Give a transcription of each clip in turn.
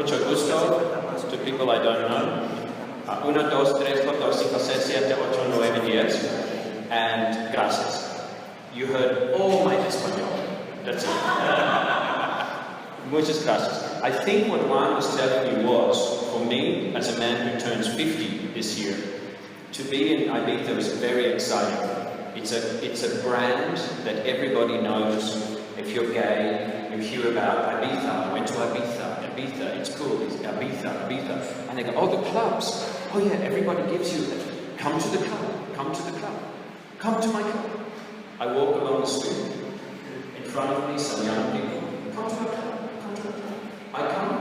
mucho gusto to people I don't know. 1, 2, 3, 4, 5, 6, 7, 8, 9, 10. And gracias. You heard all my español. That's it. Muchas gracias. I think what Juan was telling you was, for me, as a man who turns 50 this year, to be in Ibiza is very exciting. It's a brand that everybody knows. If you're gay, you hear about Ibiza. I went to Ibiza. Ibiza, it's cool. It's Ibiza, Ibiza. And they go, oh, the clubs. Oh yeah, everybody gives you that. Come to the club. Come to the club. Come to my club. I walk along the street. In front of me, some young people. Come to the club. Come to the club. I come.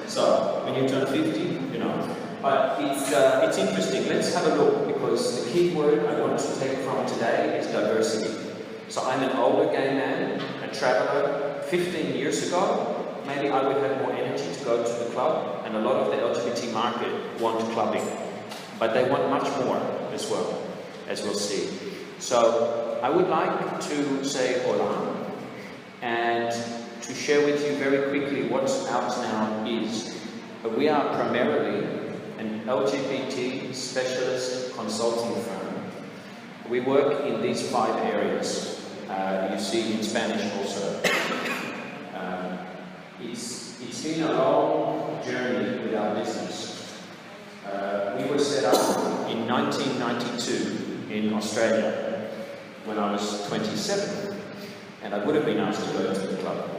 So, when you turn 50, you know. But it's interesting. Let's have a look, because the key word I want to take from today is diversity. So I'm an older gay man, a traveller. 15 years ago, maybe I would have more energy to go to the club, and a lot of the LGBT market want clubbing. But they want much more as well, as we'll see. So I would like to say hola, and to share with you very quickly what Out Now is. We are primarily an LGBT specialist consulting firm. We work in these 5 areas. You see in Spanish also. It's been a long journey with our business. We were set up in 1992 in Australia when I was 27, and I would have been asked to go to the club.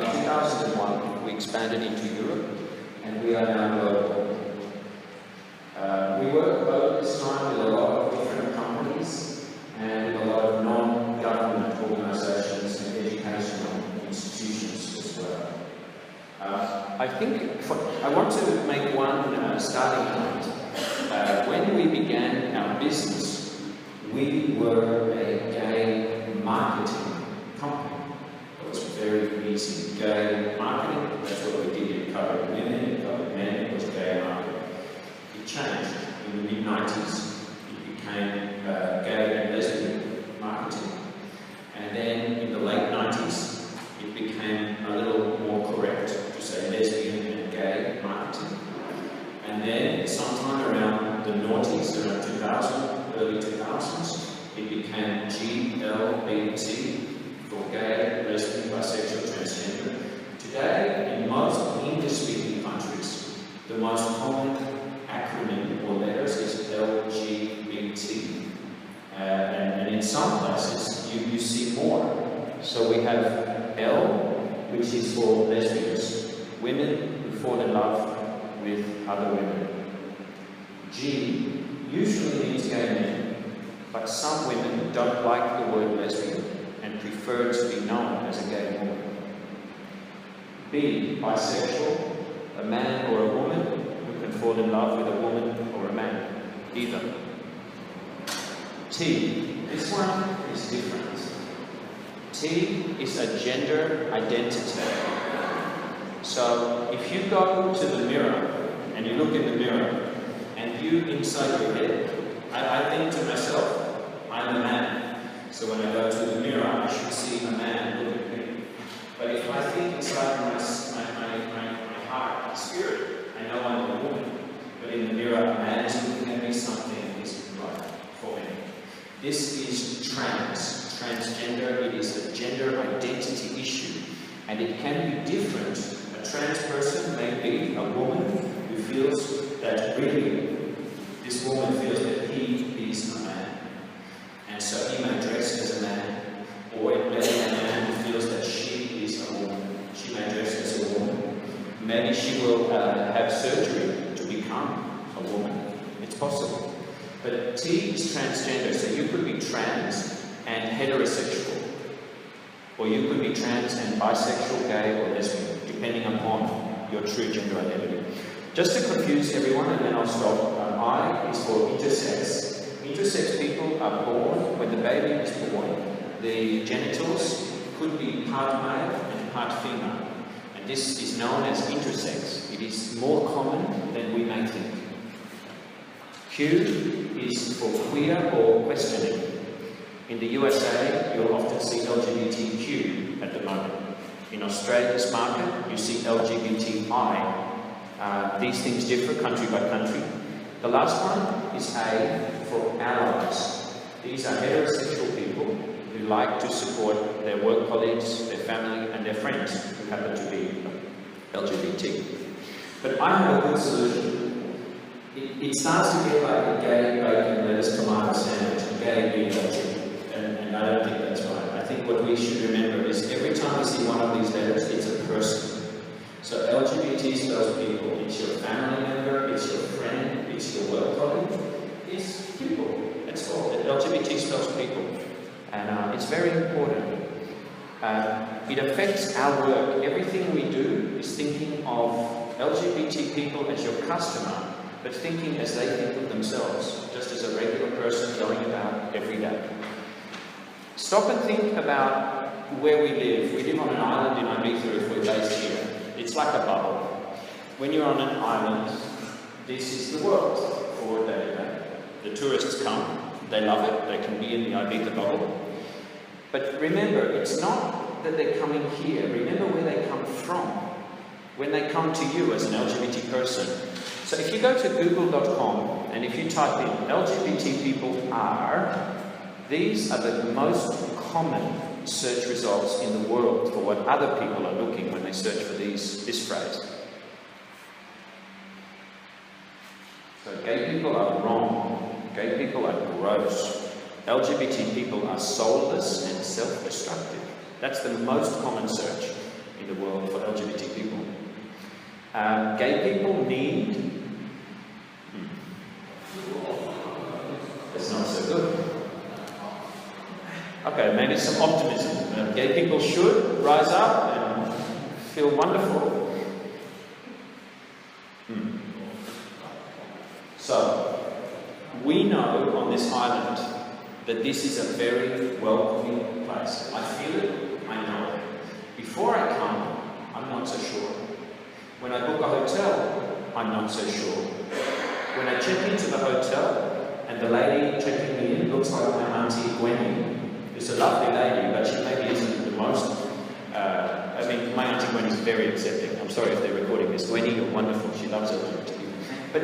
In 2001, we expanded into Europe, and we are now global. We work both this time with a lot of different companies and with a lot of non-government organisations and educational institutions as well. I want to make one starting point. When we began our business, we were a gay marketing company. It was very easy. Gay marketing, that's what we did. It covered women, it covered men, it was gay marketing. It changed in the mid-90s. It became gay and lesbian marketing. And then in the late 90s, it became a little more correct to say lesbian and gay marketing. And then sometime around the noughties, around 2000, early 2000s, it became LGBT for gay, lesbian, bisexual, transgender. Today, in most English-speaking countries, the most common acronym or letters is LGBT. And in some places, you see more. So we have L, which is for lesbians, women who fall in love with other women. G usually means gay men, but some women don't like the word lesbian and prefer to be known as a gay woman. B, bisexual, a man or a woman who can fall in love with a woman or a man, either. T, this one is different. T is a gender identity. So if you go to the mirror and you look in the mirror and you inside your head, I think to myself, I'm a man. So when I go to the mirror, I should see a man look at me. But if I think inside my heart, my spirit, I know I'm a woman. But in the mirror, a man is looking at me, something isn't right for me. This is transgender. It is a gender identity issue. And it can be different. A trans person may be a woman who feels that really, this woman feels that he is a man. And so he may dress as a man. Or it may be a man who feels that she is a woman. She may dress as a woman. Maybe she will have surgery to become a woman. It's possible. But T is transgender, so you could be trans and heterosexual. Or you could be trans and bisexual, gay, or lesbian, depending upon your true gender identity. Just to confuse everyone, and then I'll stop. I is for intersex. Intersex people are born, when the baby is born, the genitals could be part male and part female. And this is known as intersex. It is more common than we may think. Q is for queer or questioning. In the USA, you'll often see LGBTQ at the moment. In Australia's market, you see LGBTI. These things differ country by country. The last one is A for allies. These are heterosexual people who like to support their work colleagues, their family, and their friends who happen to be LGBT. But I have a good solution. It starts to get like a gay bacon lettuce tomato sandwich, a gay beef chicken, and I don't think that's right. I think what we should remember is every time we see one of these letters, it's a person. So LGBT spells people. It's your family member, it's your friend, it's your work colleague, it's people. That's all. LGBT spells people. And it's very important. It affects our work. Everything we do is thinking of LGBT people as your customer, but thinking as they think of themselves, just as a regular person going about every day. Stop and think about where we live. We live on an island in Ibiza if we're based here. It's like a bubble. When you're on an island, this is the world for a day. The tourists come, they love it, they can be in the Ibiza bubble. But remember, it's not that they're coming here. Remember where they come from when they come to you as an LGBT person. So if you go to google.com and if you type in LGBT people are, these are the most common search results in the world for what other people are looking when they search for this phrase. So gay people are wrong. Gay people are gross. LGBT people are soulless and self-destructive. That's the most common search in the world for LGBT people. Gay people need... That's not so good. Okay, maybe some optimism. Gay people should rise up and feel wonderful. So, we know on this island that this is a very welcoming place. I feel it, I know it. Before I come, I'm not so sure. When I book a hotel, I'm not so sure. When I check into the hotel, and the lady checking me in looks like my auntie Gwenny. It's a lovely lady, but she maybe isn't the most... I mean, my auntie Gwenny is very accepting. I'm sorry if they're recording this. Gwenny, you're wonderful. She loves LGBT. But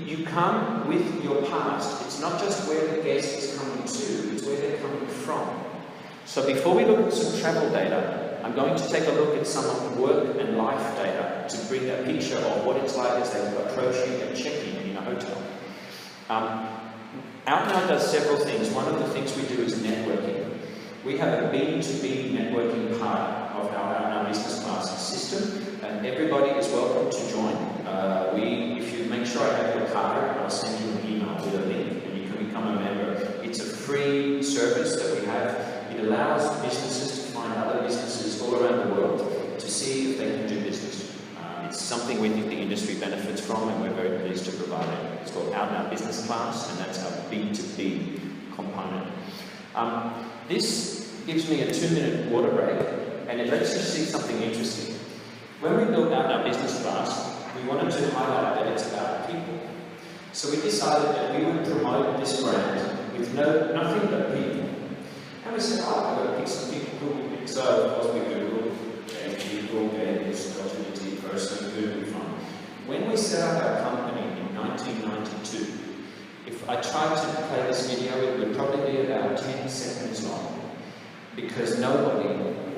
you come with your past. It's not just where the guest is coming to, it's where they're coming from. So before we look at some travel data, I'm going to take a look at some work and life data to bring a picture of what it's like as they approach you and check in a hotel. Outnow does several things. One of the things we do is networking. We have a B2B networking part of our Outnow business class system, and everybody is welcome to join. If you make sure I have your card, I'll send you an email with a link, and you can become a member. It's a free service that we have. It allows businesses to find other businesses all around the world to see if they can do business. It's something we think the industry benefits from, and we're very pleased to provide it. It's called Outnow Business Class, and that's our B2B component. This gives me a 2-minute water break, and it lets you see something interesting. When we built Outnow Business Class, we wanted to highlight that it's about people. So we decided that we would promote this brand with nothing but people. And we said, oh, we've got to pick some people who we pick. So, of course, we Googled gay people, gay LGBT person, who we find. When we set up our company in 1992, if I tried to play this video, it would probably be about 10 seconds long, because nobody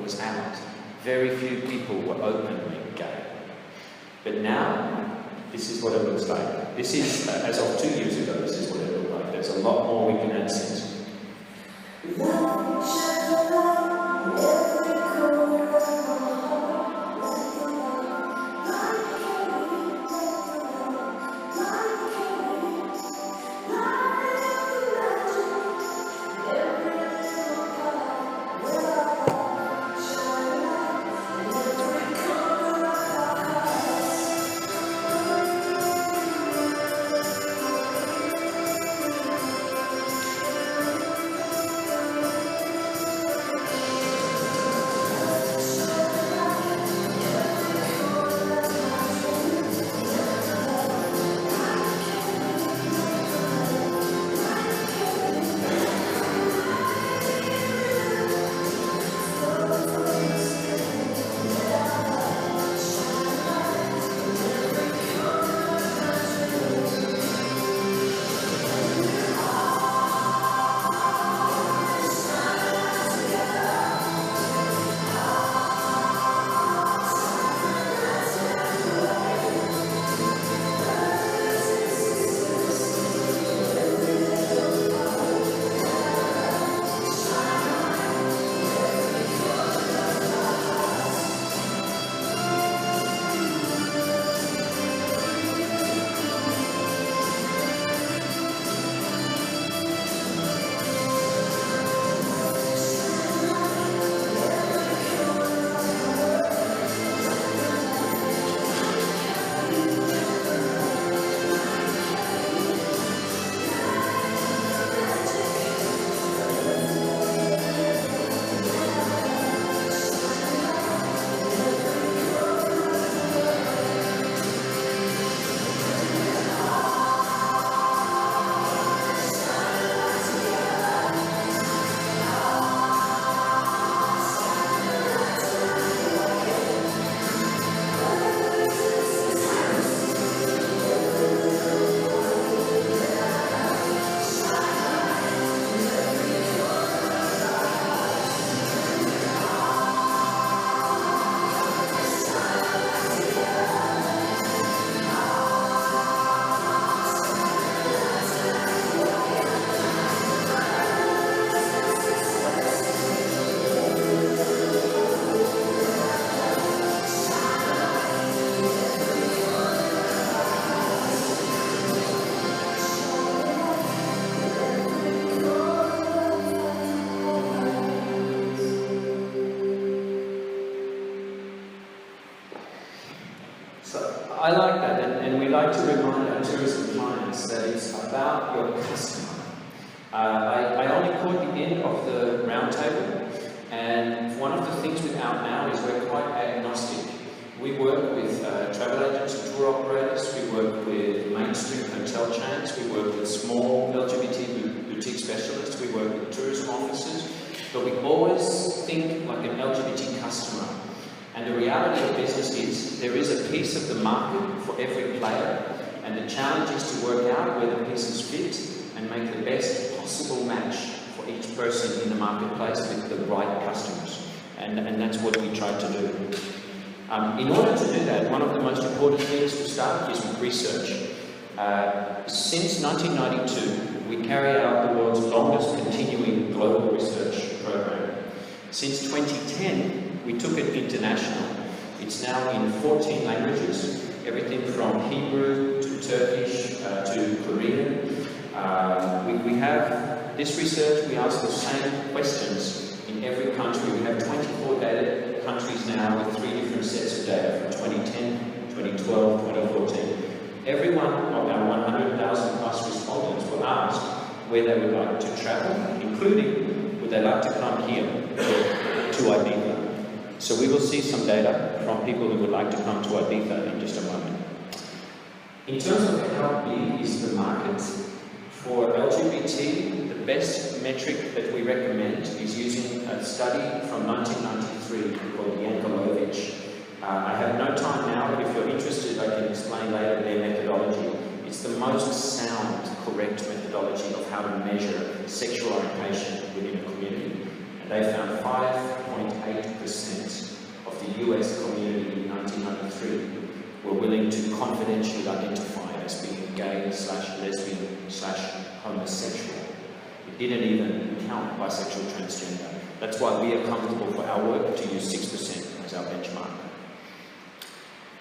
was out. Very few people were openly gay. But now, this is what it looks like. This is, as of 2 years ago, this is what it looked like. There's a lot more we can add since. I like that, and we like to remind our tourism clients that it's about your customer. I only caught the end of the roundtable, and one of the things with Out Now is we're quite agnostic. We work with travel agents and tour operators, we work with mainstream hotel chains, we work with small LGBT boutique specialists, we work with tourism officers, but we always think like an LGBT customer. And the reality of business is there is a piece of the market for every player, and the challenge is to work out where the pieces fit and make the best possible match for each person in the marketplace with the right customers. And that's what we try to do. In order to do that, one of the most important things to start is with research. Since 1992, we carry out the world's longest continuing global research program. Since 2010, we took it international. It's now in 14 languages, everything from Hebrew to Turkish to Korean. We have this research, we ask the same questions in every country. We have 24 data countries now with 3 different sets of data from 2010, 2012, 2014. Every one of our 100,000 plus respondents were asked where they would like to travel, including would they like to come here to Ibiza. So we will see some data from people who would like to come to Ibiza in just a moment. In terms of how big is the market, for LGBT, the best metric that we recommend is using a study from 1993 called Yankelovich. I have no time now, but if you're interested, I can explain later their methodology. It's the most sound, correct methodology of how to measure sexual orientation within a community. And they found 5.8% of the US community in 1993 were willing to confidentially identify as being gay/lesbian/homosexual. It didn't even count bisexual transgender. That's why we are comfortable for our work to use 6% as our benchmark.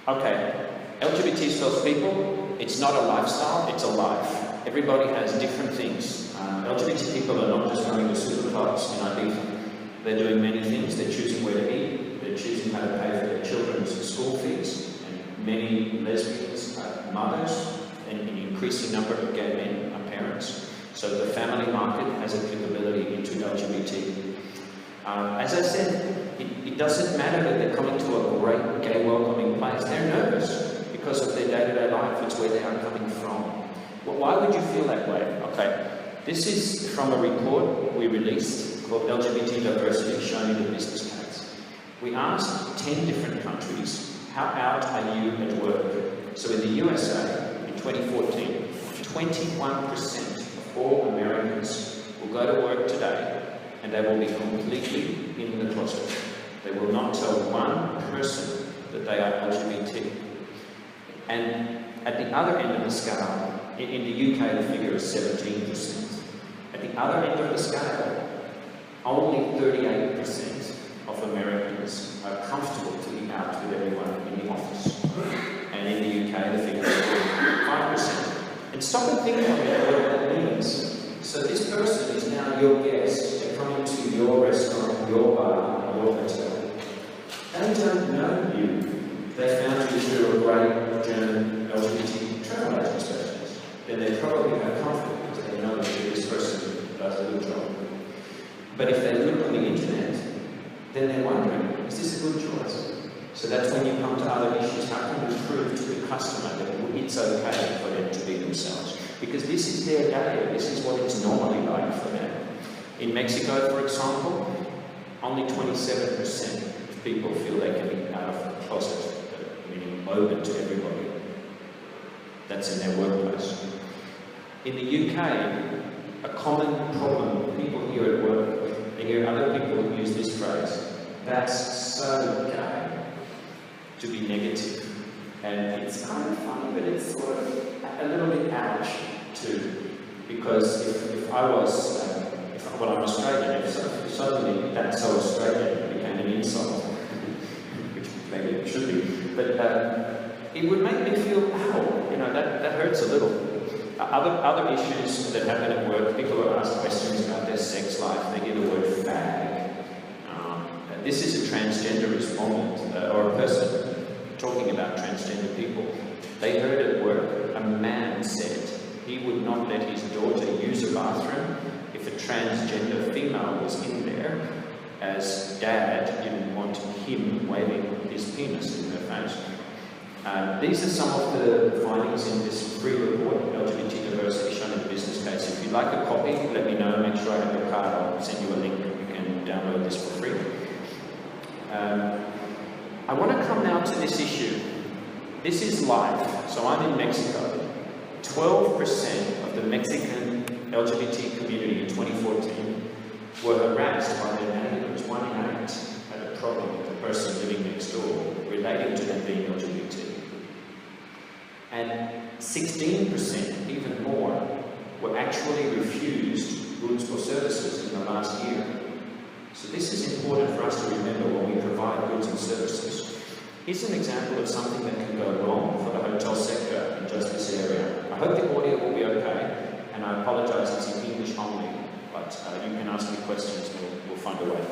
Okay, LGBT spells people. It's not a lifestyle, it's a life. Everybody has different things. LGBT people are not just going to super clubs in Ibiza. They're doing many things. They're choosing where to eat. They're choosing how to pay for their children's school fees. And many lesbians are mothers, and an increasing number of gay men are parents. So the family market has applicability into LGBT. As I said, it doesn't matter that they're coming to a great gay welcoming place. They're nervous because of their day-to-day life. It's where they are coming from. Well, why would you feel that way? Okay, this is from a report we released called LGBT Diversity Shown in the Business Case. We asked 10 different countries, how out are you at work? So in the USA, in 2014, 21% of all Americans will go to work today and they will be completely in the closet. They will not tell one person that they are LGBT. And at the other end of the scale, in the UK the figure is 17%. At the other end of the scale, only 38% of Americans are comfortable to be out with everyone in the office. And in the UK the figure is 5%. And stop and think about what that means. So this person is now your guest. They're coming to your restaurant, your bar, your hotel. They don't know you. They found you through a great German LGBT travel agent specialist. Then they probably have comfort because they know that this person does a good job. But if they look on the internet, then they're wondering, is this a good choice? So that's when you come to other issues. How can we prove to the customer that it's okay for them to be themselves? Because this is their day, this is what it's normally like for them. In Mexico, for example, only 27% of people feel they can be out of the closet, meaning open to everybody. That's in their workplace. In the UK, a common problem people hear at work, they hear other people use this phrase, that's so gay, to be negative. And it's kind of funny, but it's sort of a little bit ouch too. Because if I was, well, I'm Australian, if suddenly that's so Australian became an insult, which maybe it should be, but it would make me feel, ow, you know, that hurts a little. Other issues that happen at work, people are asked questions about their sex life, they hear the word fag. This is a transgenderist moment, or a person talking about transgender people. They heard at work a man said he would not let his daughter use a bathroom if a transgender female was in there, as dad didn't want him waving his penis in her face. These are some of the findings in this free report, LGBT diversity shown in the business case. If you'd like a copy, let me know, make sure I have your card, I'll send you a link, you can download this for free. I want to come now to this issue. This is life. So I'm in Mexico. 12% of the Mexican LGBT community in 2014 were harassed by their neighbours. 1 in 8 had a problem with the person living next door relating to them being LGBT. And 16%, even more, were actually refused goods or services in the last year. So this is important for us to remember when we provide goods and services. Here's an example of something that can go wrong for the hotel sector in just this area. I hope the audio will be okay, and I apologise, it's in English only, but you can ask me questions and we'll find a way.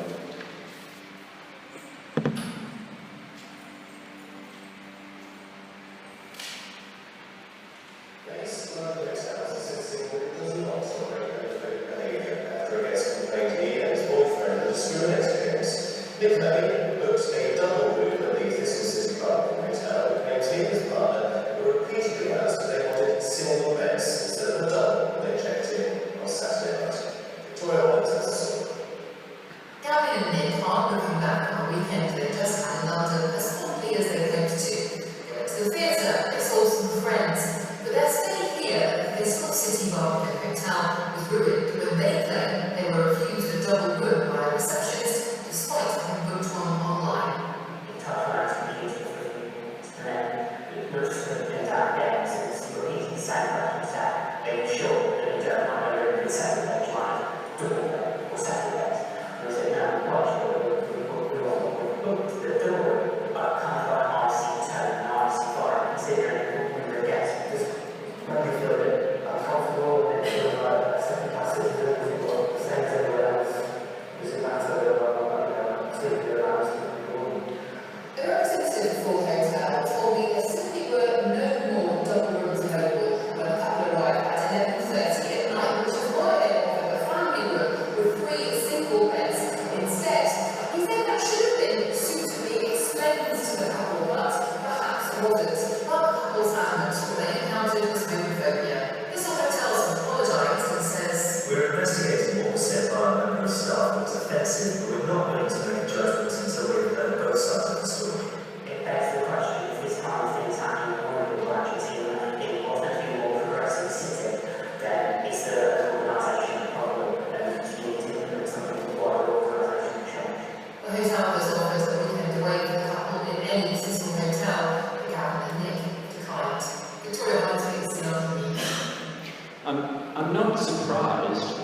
I'm not surprised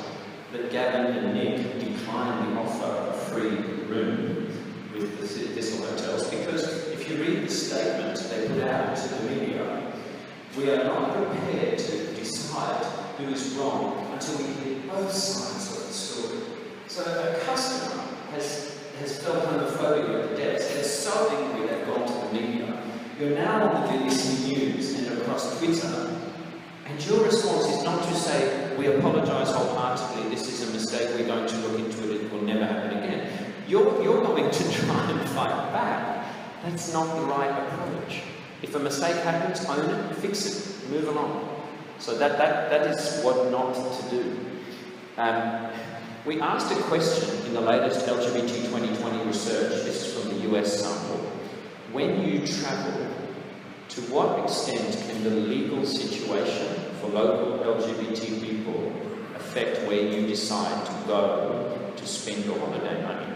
that Gavin and Nick declined the offer of free room with the Thistle Hotels, because if you read the statement they put out to the media, we are not prepared to decide who is wrong until we hear both sides of the story. So a customer has felt homophobic at the desk. They're so angry they've gone to the media. You're now on the BBC News and across Twitter, and your response is not to say, we apologise wholeheartedly, this is a mistake, we're going to look into it, it will never happen again. You're going to try and fight back. That's not the right approach. If a mistake happens, own it, fix it, move along. So that is what not to do. We asked a question in the latest LGBT 2020 research, this is from the US sample. When you travel, to what extent can the legal situation for local LGBT people affect where you decide to go to spend your holiday money?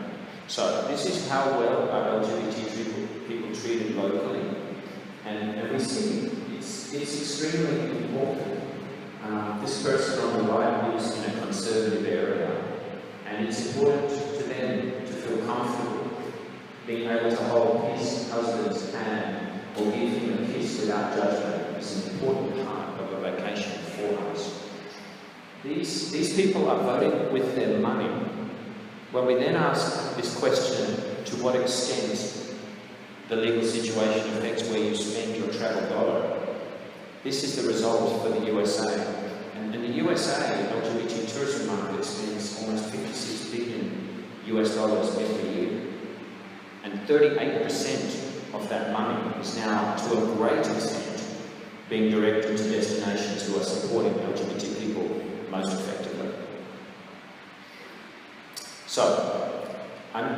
So this is how well are LGBT people treated locally, and we see it's extremely important. This person on the right lives in a conservative area, and it's important to them to feel comfortable being able to hold his husband's hand or give him a kiss without judgment is an important part of a vacation for us. These people are voting with their money. When we then ask this question, to what extent the legal situation affects where you spend your travel dollar, This is the result for the USA. And in the USA, LGBT tourism market spends almost $56 billion every year. And 38% of that money is now, to a great extent, being directed to destinations who are supporting LGBT people most effectively. So,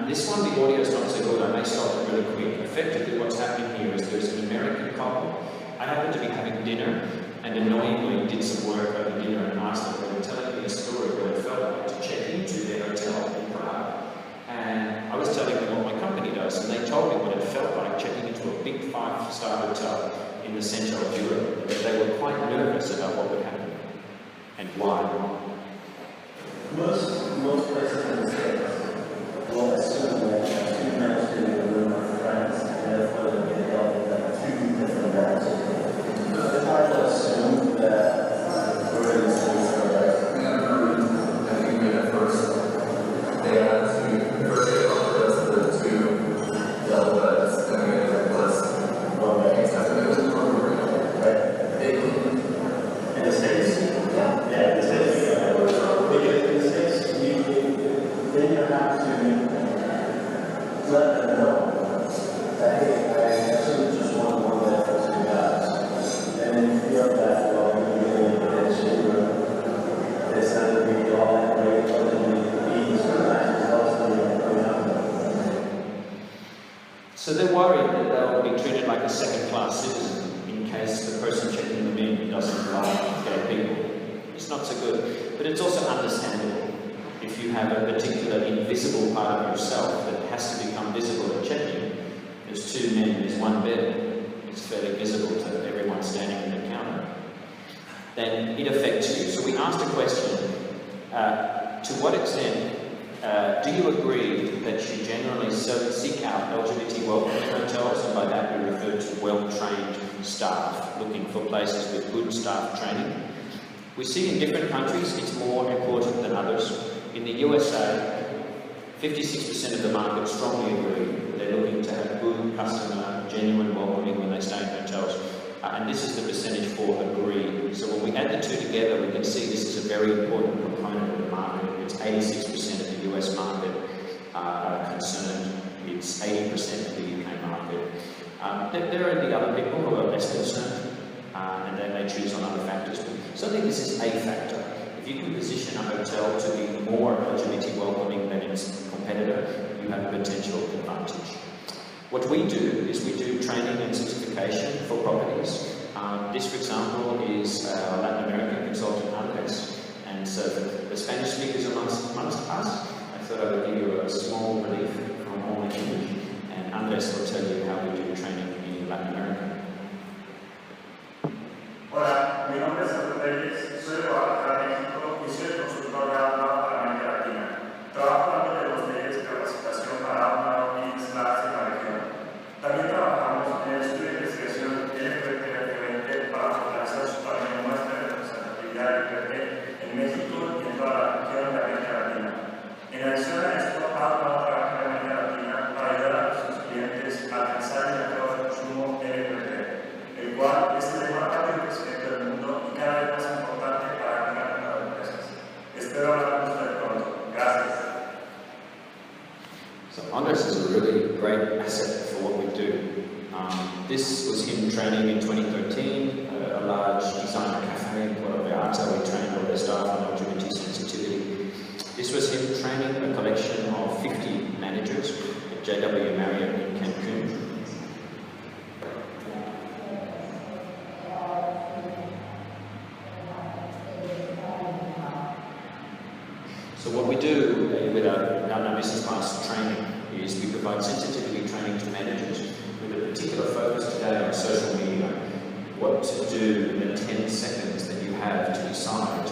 this one, the audio is not so good, I may stop it really quick. Effectively what's happening here is there's an American couple. I happened to be having dinner and annoyingly did some work over dinner and asked them, they were telling me a story of what it felt like to check into their hotel in Prague. And I was telling them what my company does, and they told me what it felt like checking into a big 5-star hotel in the centre of Europe. But they were quite nervous about what would happen and why. Most places in the States will assume that two men in a room are friends, and therefore they get held at two different beds. It's hard to assume that we're in the same story. I think we at first they had to first the two double beds, and then it was except it was right. In the States. Yeah, in the States. Then you have to let them know that, hey, I actually just want one bed for two guys. And then you feel that, well, you're really in a shit room. They said it would be all that great, but then you eat some nice results and you're going out. So they're worried that they'll be treated like a second-class citizen in case the person checking them in doesn't like gay people. It's not so good, but it's also understandable. If you have a particular invisible part of yourself that has to become visible at check-in, there's two men, there's one bed, it's fairly visible to everyone standing in the counter, then it affects you. So we asked a question, to what extent do you agree that you generally seek out LGBT welcoming hotels, and by that we refer to well-trained staff, looking for places with good staff training? We see in different countries it's more important than others. In the USA, 56% of the market strongly agree they're looking to have good customer, genuine welcoming when they stay in hotels. And this is the percentage for agree. So when we add the two together, we can see this is a very important component of the market. It's 86% of the US market are concerned. It's 80% of the UK market. There are the other people who are less concerned, and they may choose on other factors. But certainly this is a factor. If you can position a hotel to be more LGBT welcoming than its competitor, you have a potential advantage. What we do is we do training and certification for properties. This, for example, is Latin American consultant Andres. And so the Spanish speakers amongst us, I thought I would give you a small relief from all English. And Andres will tell you how we do training in Latin America. Hola, mi nombre es Andrés, soy de Guadalajara, México, y soy el consultor de AUNA para América Latina. Trabajo en el ámbito de los medios de capacitación para AUNA y SLAS en la región. También trabajamos en el estudio de investigación LGBT referente para fortalecer para que muestre la representatividad LGBT en México y en toda la región de América Latina. En adición a esto, AUNA trabaja en América Latina para ayudar a sus clientes a alcanzar el mercado de consumo LGBT, el cual es el más rápido crecimiento del mundo y cada vez más importante para ganar nuevas empresas. Espero hablar con ustedes pronto. Gracias. So Andres is a really great asset for what we do. This was him training in 2013, a large designer cafe in Puerto Vallarta. We trained all their staff on LGBT sensitivity. This was him training a collection of 50 managers at JW Marriott in Cancun. So what we do with our business class training is we provide sensitivity training to managers with a particular focus today on social media. What to do in the 10 seconds that you have to decide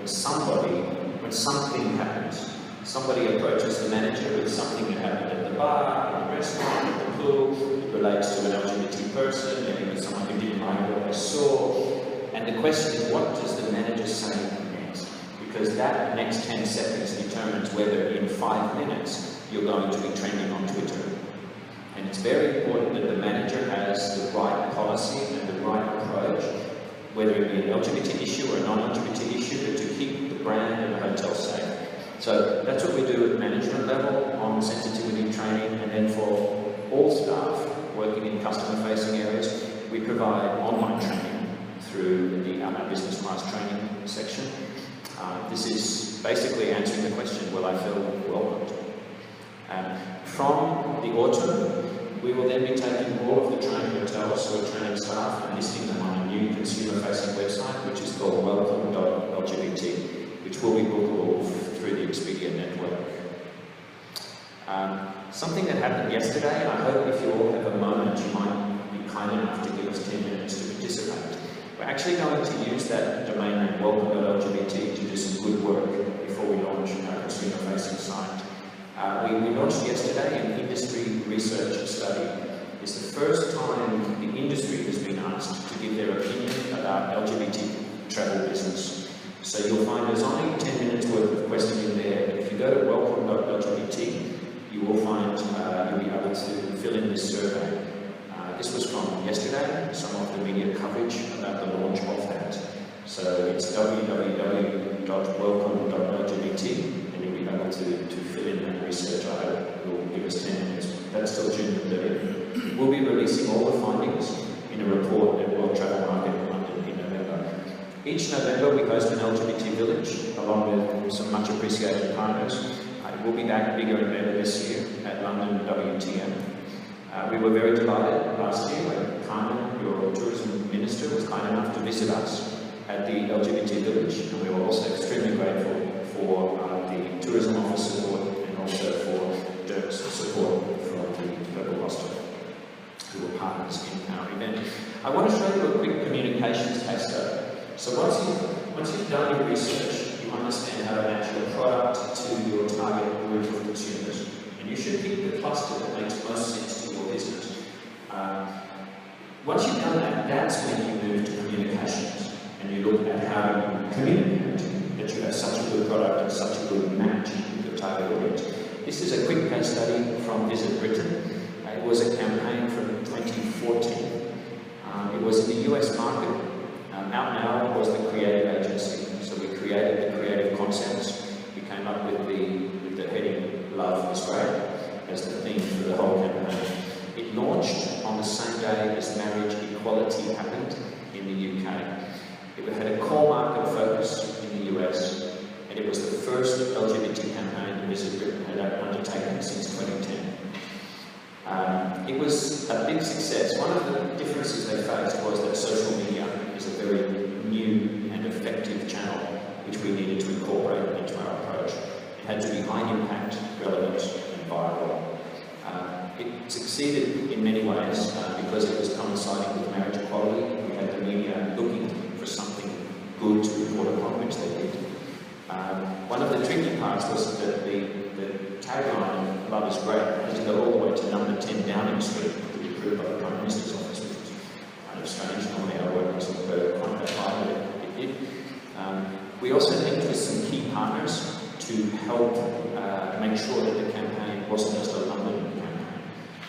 when something happens. Somebody approaches the manager with something that happened at the bar, at the restaurant, at the pool, it relates to an LGBT person, maybe with someone who didn't like what they saw. And the question is, what does the manager say next? Because that next 10 seconds determines whether in 5 minutes you're going to be trending on Twitter. And it's very important that the manager has the right policy and the right approach whether it be an LGBT issue or a non-LGBT issue, but to keep the brand and the hotel safe. So that's what we do at management level on sensitivity training, and then for all staff working in customer-facing areas, we provide online training through the our business class training section. This is basically answering the question, will I feel welcomed? From the autumn, we will then be taking all of the training hotels who are training staff and listing them on a new consumer-facing website, which is called welcome.lgbt, which will be bookable through the Expedia network. Something that happened yesterday, and I hope if you all have a moment, you might be kind enough to give us 10 minutes to participate. We're actually going to use that domain name, welcome.lgbt, to do some good work before we launch our consumer-facing site. We launched yesterday an industry research study. It's the first time the industry has been asked to give their opinion about LGBT travel business. So you'll find there's only 10 minutes worth of questioning there. If you go to welcome.lgbt, you will find you'll be able to fill in this survey. This was from yesterday, some of the media coverage about the launch of that. So it's www.welcome.lgbt, and you'll be able to fill in that research. I hope it will give us 10 minutes. That's till June 30th. We'll be releasing all the findings in a report at World Travel Market in London in November. Each November we host an LGBT village along with some much appreciated partners. We'll be back bigger and better this year at London WTM. We were very delighted last year when Carmen, your tourism minister, was kind enough to visit us at the LGBT village, and we were also extremely grateful for the tourism office support and also for Dirk's support from the local roster, who were partners in our event. I want to show you a quick communications case study. So once you've done your research, you understand how to match your product to your target group of consumers, and you should pick the cluster that makes most sense to your business. Once you've done that, that's when you move to communications, and you look at how you communicate that you have such a good product and such a good match with your target audience. This is a quick case study from Visit Britain. It was a campaign from 2014. It was in the US market. Out Now was the creative agency, so we created the creative concepts. We came up with the heading "Love is Great" as the theme for the whole campaign. It launched on the same day as marriage equality happened in the UK. It had a core market focus in the US, and it was the first LGBT campaign that Visit Britain had undertaken since 2010. It was a big success. One of the differences they faced was that social media is a very new and effective channel which we needed to incorporate into our approach. It had to be high impact, relevant and viral. It succeeded in many ways because it was coinciding with marriage equality. We had the media looking for something good to report upon, which they did. One of the tricky parts was that the tagline, "Love is Great," had to go all the way to number 10 Downing Street to be approved by the Prime Minister's office, which was kind of strange. Normally our work was quite that high, but it did. We also linked with some key partners to help make sure that the campaign wasn't just a London campaign,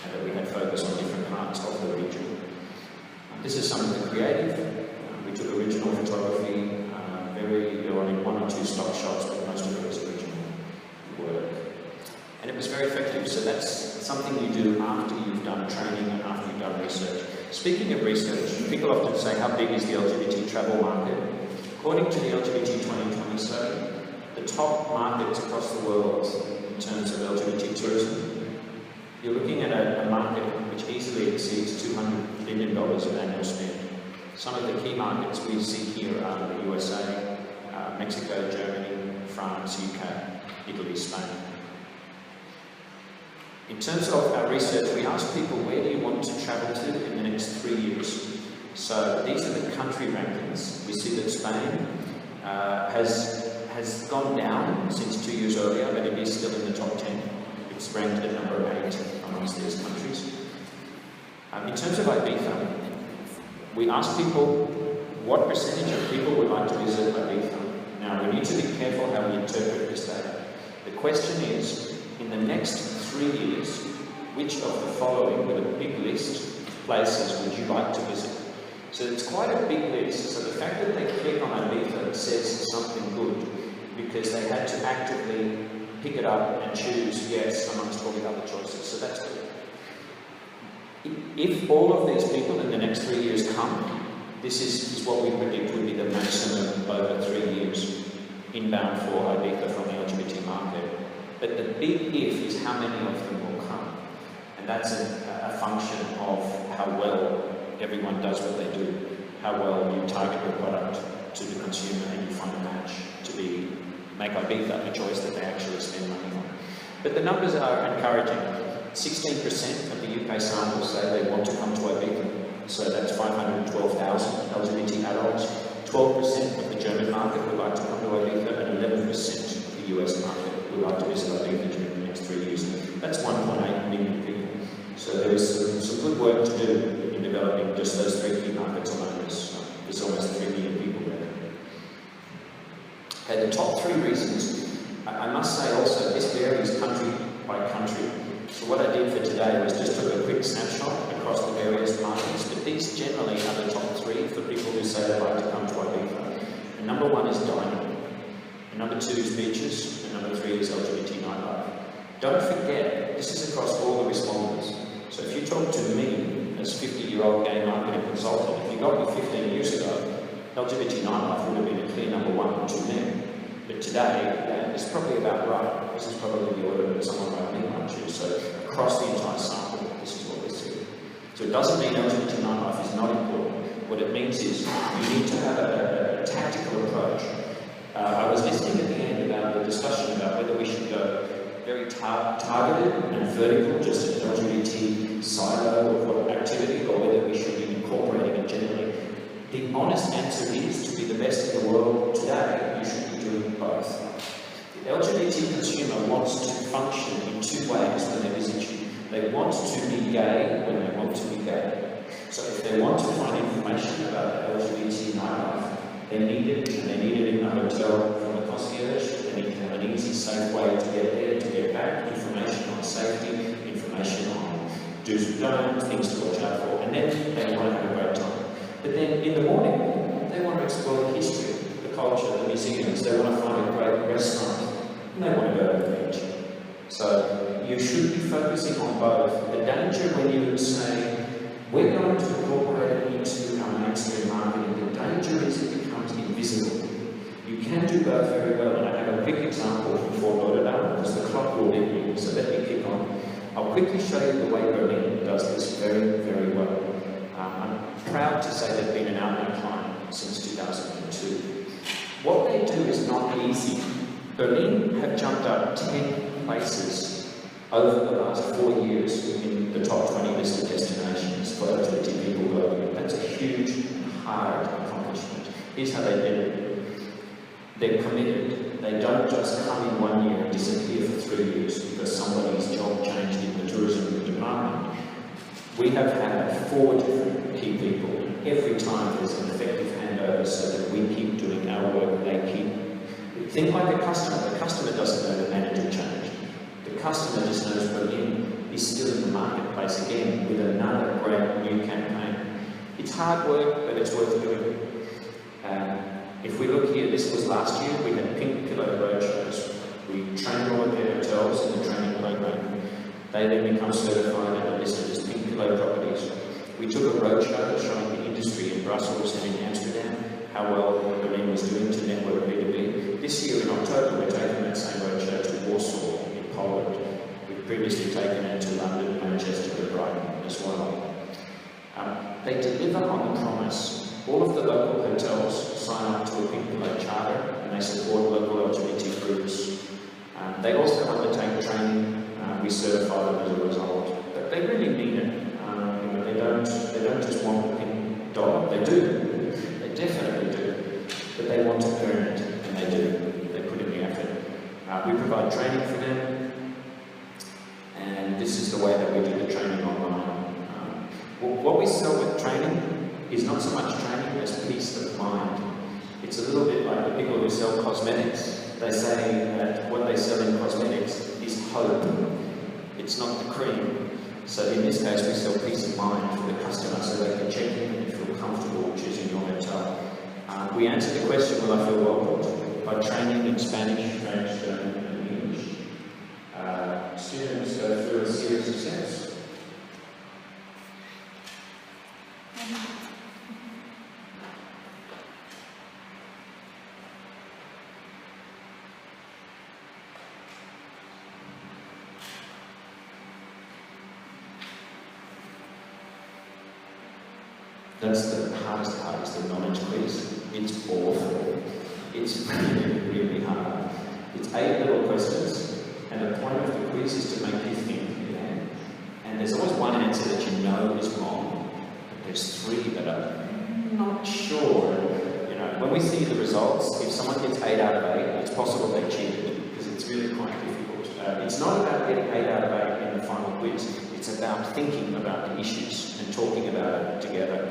and that we had focus on different parts of the region. This is some of the creative. We took original photography. There were only one or two stock shots, but most of it was original work. And it was very effective. So that's something you do after you've done training and after you've done research. Speaking of research, people often say, how big is the LGBT travel market? According to the LGBT 2020 study, the top markets across the world in terms of LGBT tourism, you're looking at a market which easily exceeds $200 billion of annual spend. Some of the key markets we see here are the USA, Mexico, Germany, France, UK, Italy, Spain. In terms of our research, we asked people, where do you want to travel to in the next 3 years? So these are the country rankings. We see that Spain has gone down since 2 years earlier, but it is still in the top 10. It's ranked at number 8 amongst these countries. In terms of Ibiza, we asked people what percentage of people would like to visit Ibiza. Now, we need to be careful how we interpret this data. The question is, in the next 3 years, which of the following, with a big list of places, would you like to visit? So it's quite a big list. So the fact that they click on Ibiza says something good, because they had to actively pick it up and choose yes amongst all the other choices. So that's good. If all of these people in the next 3 years come, this is what we predict would be the maximum over 3 years inbound for Ibiza from the LGBT market. But the big if is how many of them will come. And that's a function of how well everyone does what they do, how well you target your product to the consumer and you find a match to make Ibiza a choice that they actually spend money on. But the numbers are encouraging. 16% of the UK samples say they want to come to Ibiza, so that's 512,000 LGBT adults. 12% of the German market would like to come to Ibiza, and 11% of the US market would like to visit Ibiza during the next 3 years. That's 1.8 million people. So there is some good work to do in developing just those 3 key markets alone. There's almost 3 million people there. Okay, the top 3 reasons, I must say also, this varies country by country. So what I did for today was just took a quick snapshot across the various markets, but these generally are the top 3 for people who say they'd like to come to Ibiza. And number 1 is dining, and number 2 is beaches, and number 3 is LGBT nightlife. Don't forget, this is across all the respondents. So if you talk to me as a 50-year-old gay marketing consultant, if you got me 15 years ago, LGBT nightlife would have been a clear number 1 to me. But today, it's probably about right. This is probably the order that someone like me might choose. So across the entire sample, this is what we see. So it doesn't mean LGBT nightlife is not important. What it means is you need to have a tactical approach. I was listening at the end about the discussion about whether we should go very targeted and vertical, just an LGBT silo of what activity, or whether we should be incorporating it generally. The honest answer is, to be the best in the world today, you should be doing both. The LGBT consumer wants to function in 2 ways when they visit you. They want to be gay when they want to be gay. So if they want to find information about the LGBT nightlife, they need it, and they need it in the hotel from the concierge. They need to have an easy, safe way to get there, to get back, information on safety, information on do's and don'ts, things to watch out for, and then they want to have a great time. But then in the morning, they want to explore the history, the culture, the museums, they want to find a great restaurant, and they want to go to the beach. So you should be focusing on both. The danger when you say, we're going to incorporate it into our mainstream marketing, the danger is it becomes invisible. You can do both very well, and I have a quick example from Fort Lauderdale, because the clock will hit me, so let me kick on. I'll quickly show you the way Berlin does this very, very well. I'm proud to say they've been an outbound client since 2002. What they do is not easy. Berlin have jumped up 10 places over the last 4 years in the top 20 listed destinations for LGBT people globally. That's a huge and hard accomplishment. Here's how they did it. They're committed. They don't just come in 1 year and disappear for 3 years because somebody's job changed in the tourism department. We have had 4 different key people, and every time there's an effective handover so that we keep doing our work, they keep. Think like a customer. The customer doesn't know the manager changed. The customer just knows Berlin is still in the marketplace again with another great new campaign. It's hard work, but it's worth doing. If we look here, this was last year, we had pink pillow roadshows. We trained all of their hotels in the training program. They then become certified and are listed as pink pillow properties. We took a roadshow showing the industry in Brussels and in Amsterdam how well Berlin was doing to network B2B. This year in October, we're taking that same roadshow to Warsaw in Poland. We've previously taken it to London, Manchester, and Brighton as well. They deliver on the promise. All of the local hotels sign up to a pink pillow charter, and they support local LGBT groups. They also undertake training. We certify them as a result. But they really mean it. They don't just want the pink dollar. They do. They definitely do. But they want to earn it, and they do. They put in the effort. We provide training for them, and this is the way that we do the training online. What we sell with training is not so much training as peace of mind. It's a little bit like the people who sell cosmetics. They say that what they sell in cosmetics is hope. It's not the cream. So in this case, we sell peace of mind for the customer so they can check in and feel comfortable We answer the question, will I feel welcomed? By training in Spanish, French, German and English. Students go through a series of steps. That's the hardest part, is the knowledge quiz. It's awful. It's really, really hard. It's 8 little questions, and the point of the quiz is to make you think. And there's always one answer that you know is wrong, but there's 3 that are not sure. You know, when we see the results, if someone gets 8 out of 8, it's possible they cheated, because it's really quite difficult. It's not about getting 8 out of 8 in the final quiz. It's about thinking about the issues and talking about it together.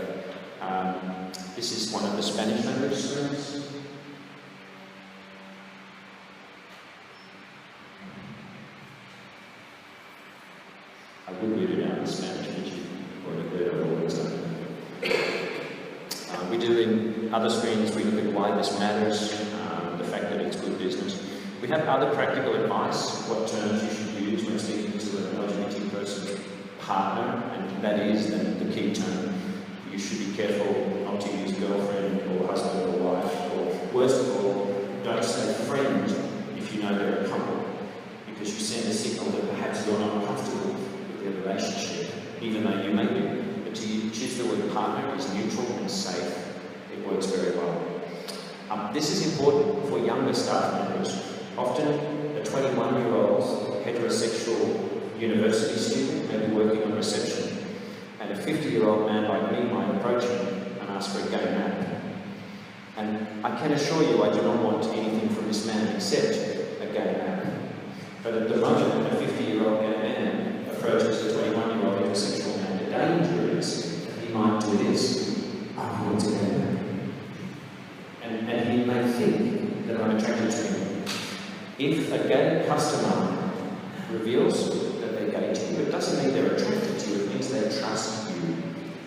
This is one of the Spanish language students. I would read it out in Spanish, but you've already heard it all the time. We do in other screens, we look at why this matters, the fact that it's good business. We have other practical advice, what terms you should use when speaking to an LGBT person partner, and that is the key term. You should be careful not to use girlfriend or husband or wife, or worst of all, don't say friend if you know they're a couple, because you send a signal that perhaps you're not comfortable with their relationship, even though you may be. But to choose the word partner is neutral and safe. It works very well. This is important for younger staff members. Often a 21-year-old heterosexual university student may be working on reception, and a 50-year-old man like me might approach him and ask for a gay map. And I can assure you I do not want anything from this man except a gay map. But at the moment, when a 50-year-old gay man approaches a 21-year-old heterosexual man, the danger is that he might do this. I want a gay map. And he may think that I'm attracted to him. If a gay customer reveals that they're gay to you, it doesn't mean they're attracted to you, it means they trust you.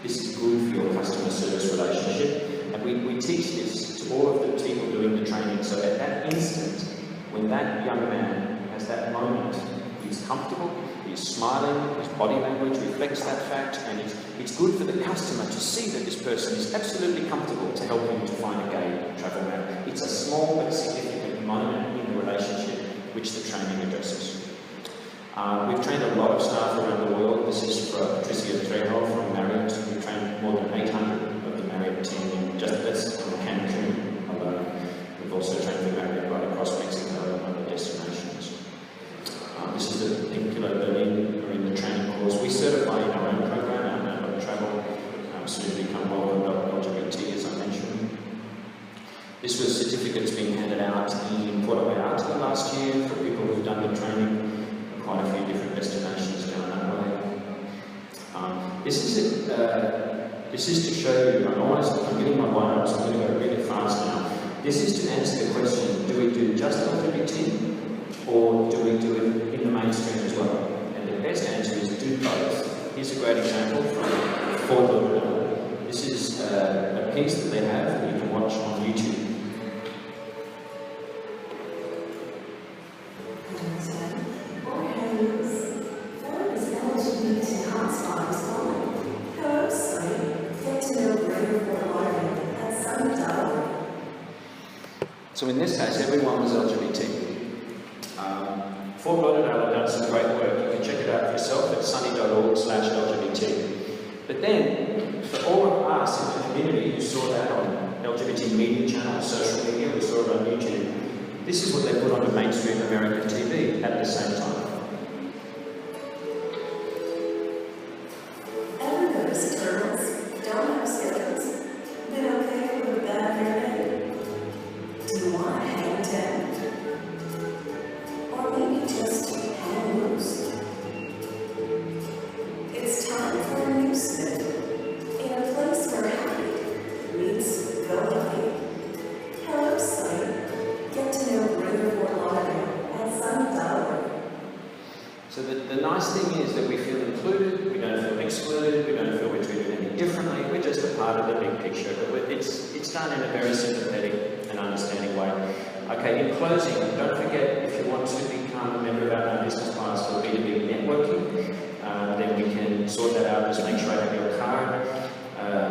This is good for your customer service relationship, and we teach this to all of the people doing the training, so at that instant, when that young man has that moment, he's comfortable, he's smiling, his body language reflects that fact, and it's good for the customer to see that this person is absolutely comfortable to help him to find a gay travel map. It's a small but significant moment in the relationship which the training addresses. We've trained a lot of staff around the world. This is for Patricia Trejo from Marriott. We've trained more than 800 of the Marriott team in just this from Cancun alone. We've also trained the Marriott right across Mexico and other destinations. This is the Pincular Berlin are in the training course. We certify in our own program, our own travel, soon to become LGBT, as I mentioned. This was certificates being handed out in Puerto Vallarta last year for people who've done the training. Quite a few different destinations down that way. This is to show you, I'm getting my mind up, so I'm going to go really fast now. This is to answer the question, do we do just LGBT, or do we do it in the mainstream as well? And the best answer is do both. Here's a great example from Fort Lauderdale. This is a piece that they have that you can watch on YouTube. So in this case, everyone was LGBT. Fort Lauderdale have done some great work. You can check it out for yourself at sunny.org/LGBT. But then, for all of us in the community who saw that on LGBT media channels, social media, we saw it on YouTube, this is what they put onto mainstream American TV at the same time. part of the big picture, but it's done in a very sympathetic and understanding way. Okay, in closing, don't forget, if you want to become a member of our business class for B2B networking, then we can sort that out. Just make sure I have your card.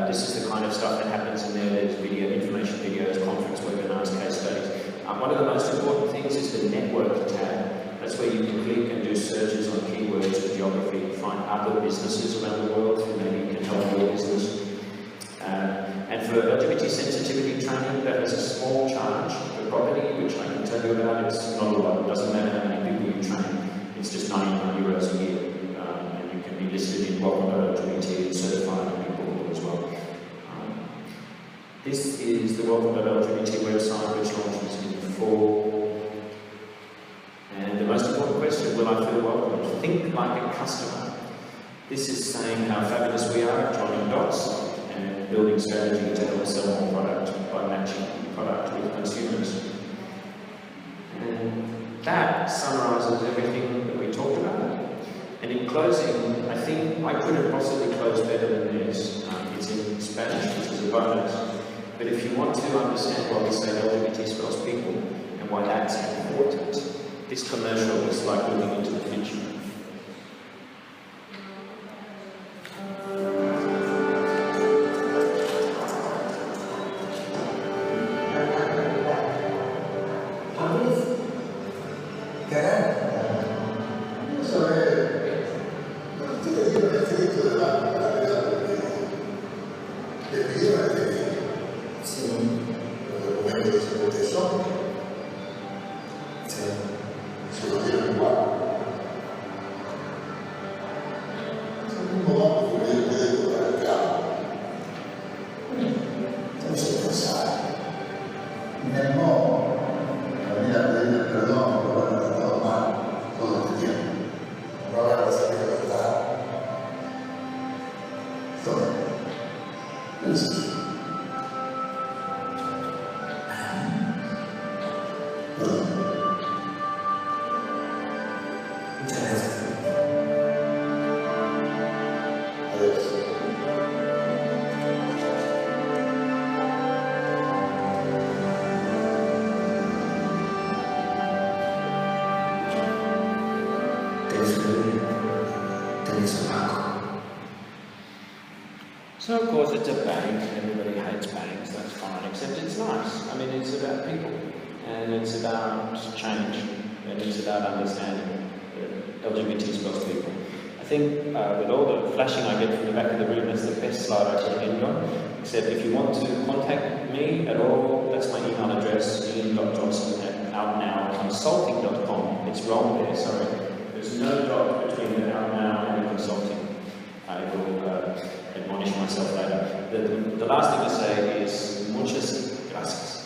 This is the kind of stuff that happens in there. There's video, information videos, conference webinars, case studies. One of the most important things is the network tab. That's where you can click and do searches on keywords and geography, find other businesses around the world who maybe can help your business. And for LGBT sensitivity training, that has a small charge for property, which I can tell you about. It's not a lot. It doesn't matter how many people you train. It's just €99 a year. And you can be listed in Welcome.LGBT and certified and be bookable as well. This is the Welcome.LGBT website, which launches in the fall. And the most important question, will I feel welcome? Think like a customer. This is saying how fabulous we are at joining dots and building strategy to help sell more product by matching product with consumers. And that summarises everything that we talked about. And in closing, I think I couldn't possibly close better than this. It's in Spanish, which is a bonus. But if you want to understand why we say LGBT spells people and why that's important, this commercial is like looking into the future. So of course it's a bank, everybody hates banks, that's fine, except it's nice. I mean, it's about people, and it's about change, and it's about understanding that LGBT spells people. I think with all the flashing I get from the back of the room, that's the best slide I could end on, except if you want to contact me at all, that's my email address, ian.jhonson@outnowconsulting.com. It's wrong there, sorry. There's no dot between the outnow and the consulting. I will admonish myself later. The last thing to say is muchas gracias.